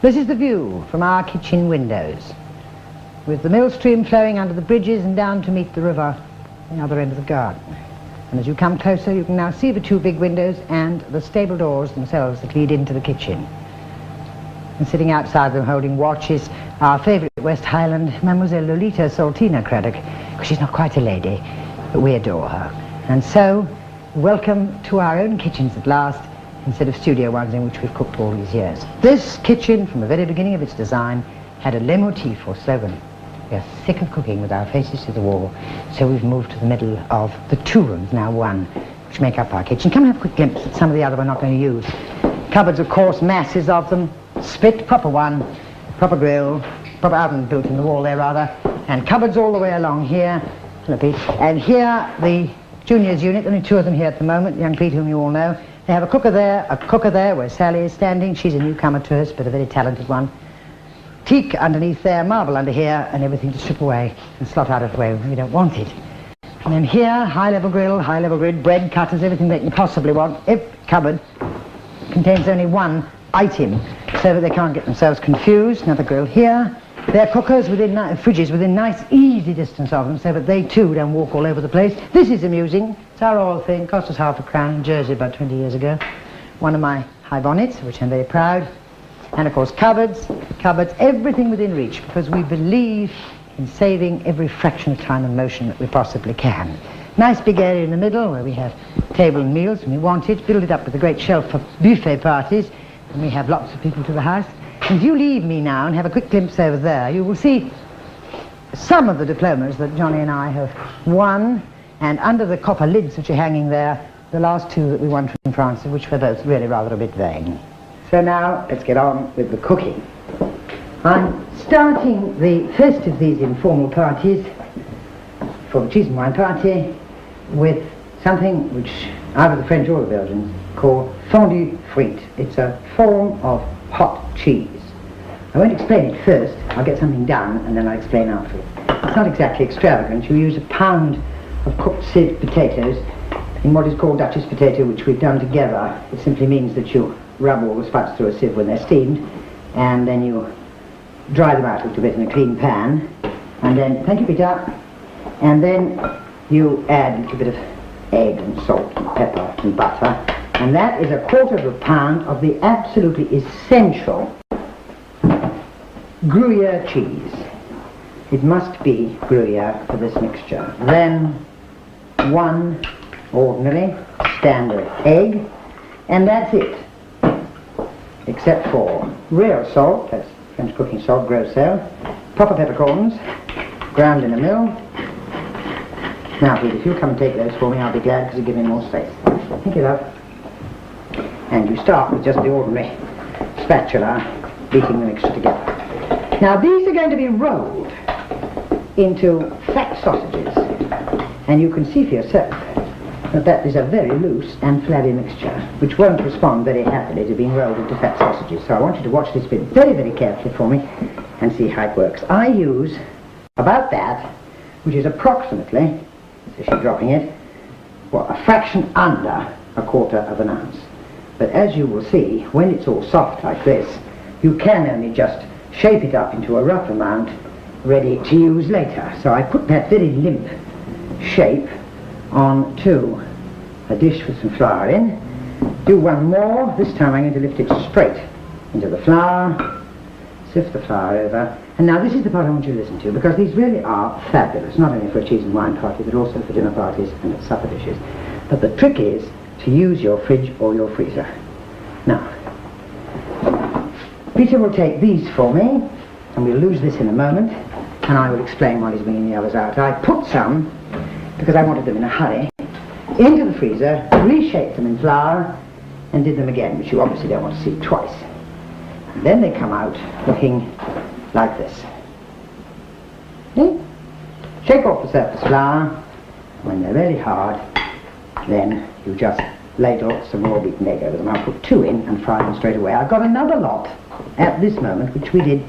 This is the view from our kitchen windows, with the mill stream flowing under the bridges and down to meet the river at the other end of the garden. And as you come closer, you can now see the two big windows and the stable doors themselves that lead into the kitchen. And sitting outside them holding watch is our favourite West Highland, Mademoiselle Lolita Saltina Cradock, because she's not quite a lady, but we adore her. And so, welcome to our own kitchens at last, instead of studio ones in which we've cooked all these years. This kitchen, from the very beginning of its design, had a leitmotif or slogan. We are sick of cooking with our faces to the wall, so we've moved to the middle of the two rooms, now one, which make up our kitchen. Come and have a quick glimpse at some of the other we're not going to use. Cupboards, of course, masses of them. Spit, proper one, proper grill, proper oven built in the wall there rather, and cupboards all the way along here. And here, the juniors unit, only two of them here at the moment, young Pete, whom you all know. They have a cooker there where Sally is standing. She's a newcomer to us, but a very talented one. Teak underneath there, marble under here, and everything to strip away and slot out of the way when we don't want it. And then here, high-level grill, high-level grid, bread cutters, everything they can possibly want. Every cupboard contains only one item, so that they can't get themselves confused. Another grill here. Their cookers within fridges within nice, easy distance of them, so that they too don't walk all over the place. This is amusing. It's our old thing. Cost us £0.50 in Jersey about 20 years ago. One of my high bonnets, which I'm very proud. And of course cupboards, everything within reach, because we believe in saving every fraction of time and motion that we possibly can. Nice big area in the middle where we have table and meals when we want it. Build it up with a great shelf for buffet parties, and we have lots of people to the house. And if you leave me now and have a quick glimpse over there, you will see some of the diplomas that Johnny and I have won, and under the copper lids which are hanging there, the last two that we won from France, which were both really rather a bit vain. So now, let's get on with the cooking. I'm starting the first of these informal parties for the cheese and wine party with something which either the French or the Belgians call fondue frite. It's a form of hot cheese. I won't explain it first. I'll get something done and then I'll explain afterwards. It's not exactly extravagant. You use a pound of cooked sieved potatoes in what is called Duchess potato, which we've done together. It simply means that you rub all the spuds through a sieve when they're steamed, and then you dry them out a little bit in a clean pan, and then, thank you Peter, and then you add a little bit of egg and salt and pepper and butter, and that is 1/4 of a pound of the absolutely essential Gruyere cheese. It must be Gruyere for this mixture. Then one ordinary standard egg, and that's it. Except for real salt, that's French cooking salt, gros sel, proper peppercorns, ground in a mill. Now, Pete, if you'll come and take those for me, I'll be glad, because you give me more space. Thank you, love. And you start with just the ordinary spatula, beating the mixture together. Now, these are going to be rolled into fat sausages, and you can see for yourself that is a very loose and flabby mixture, which won't respond very happily to being rolled into fat sausages. So I want you to watch this bit very, very carefully for me and see how it works. I use about that, which is approximately, so she's dropping it, well, a fraction under 1/4 of an ounce. But as you will see, when it's all soft like this, you can only just shape it up into a rough amount ready to use later. So I put that very limp shape onto a dish with some flour in. Do one more. This time I'm going to lift it straight into the flour, sift the flour over. And now this is the part I want you to listen to, because these really are fabulous, not only for a cheese and wine party, but also for dinner parties and at supper dishes. But the trick is to use your fridge or your freezer. Now, Peter will take these for me, and we'll lose this in a moment, and I will explain while he's bringing the others out. I put some, because I wanted them in a hurry, into the freezer, reshaped them in flour, and did them again, which you obviously don't want to see twice. And then they come out looking like this. See? Shake off the surface flour. When they're really hard, then you just ladle some raw beaten egg over them. I'll put 2 in and fry them straight away. I've got another lot at this moment, which we did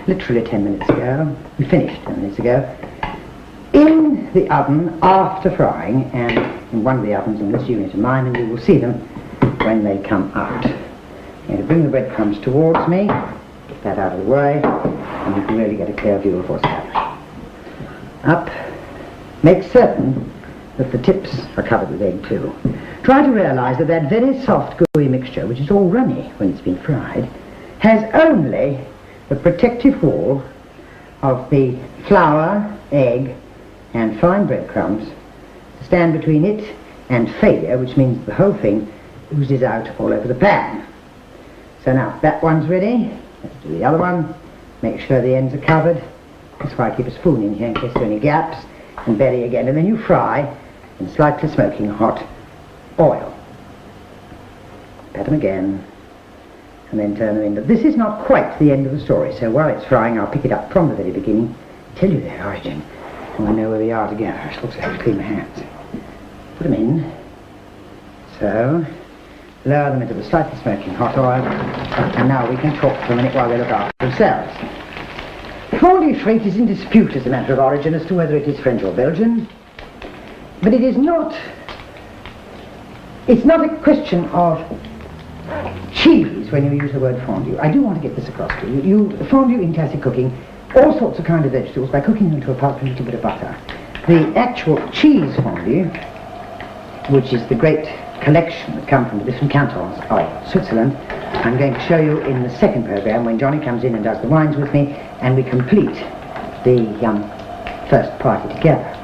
literally 10 minutes ago. We finished 10 minutes ago. In the oven after frying, and in one of the ovens in this unit of mine, and you will see them when they come out. I'm going to bring the breadcrumbs towards me, get that out of the way, and you can really get a clear view of what's happening. Up. Make certain that the tips are covered with egg too. Try to realise that that very soft gooey mixture, which is all runny when it's been fried, has only the protective wall of the flour, egg and fine breadcrumbs to stand between it and failure, which means the whole thing oozes out all over the pan. So now that one's ready. Let's do the other one. Make sure the ends are covered. That's why I keep a spoon in here in case there are any gaps. And bury again, and then you fry in slightly smoking hot oil. Pat them again, and then turn them in. But this is not quite the end of the story, so while it's frying I'll pick it up from the very beginning, tell you their origin, and we know where we are together. I shall also have to clean my hands. Put them in. So, lower them into the slightly smoking hot oil, and now we can talk for a minute while they look after themselves. Fondue frite is in dispute as a matter of origin as to whether it is French or Belgian, but it is not. It's not a question of cheese when you use the word fondue. I do want to get this across to you. You fondue in classic cooking all sorts of kind of vegetables by cooking them to a pulp and a little bit of butter. The actual cheese fondue, which is the great collection that come from the different cantons of Switzerland, I'm going to show you in the second program when Johnny comes in and does the wines with me and we complete the first party together.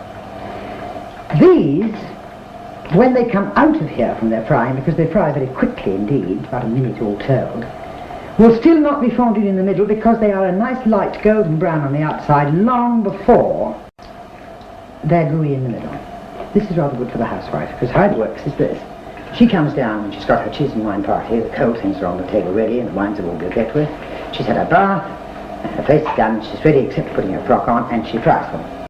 These, when they come out of here from their frying, because they fry very quickly indeed, about a minute all told, will still not be fondued in the middle because they are a nice light golden brown on the outside long before they're gooey in the middle. This is rather good for the housewife, because how it works is this. She comes down when she's got her cheese and wine party, the cold things are on the table ready and the wines are all good get with. She's had her bath, her face is done, she's ready except for putting her frock on, and she fries them.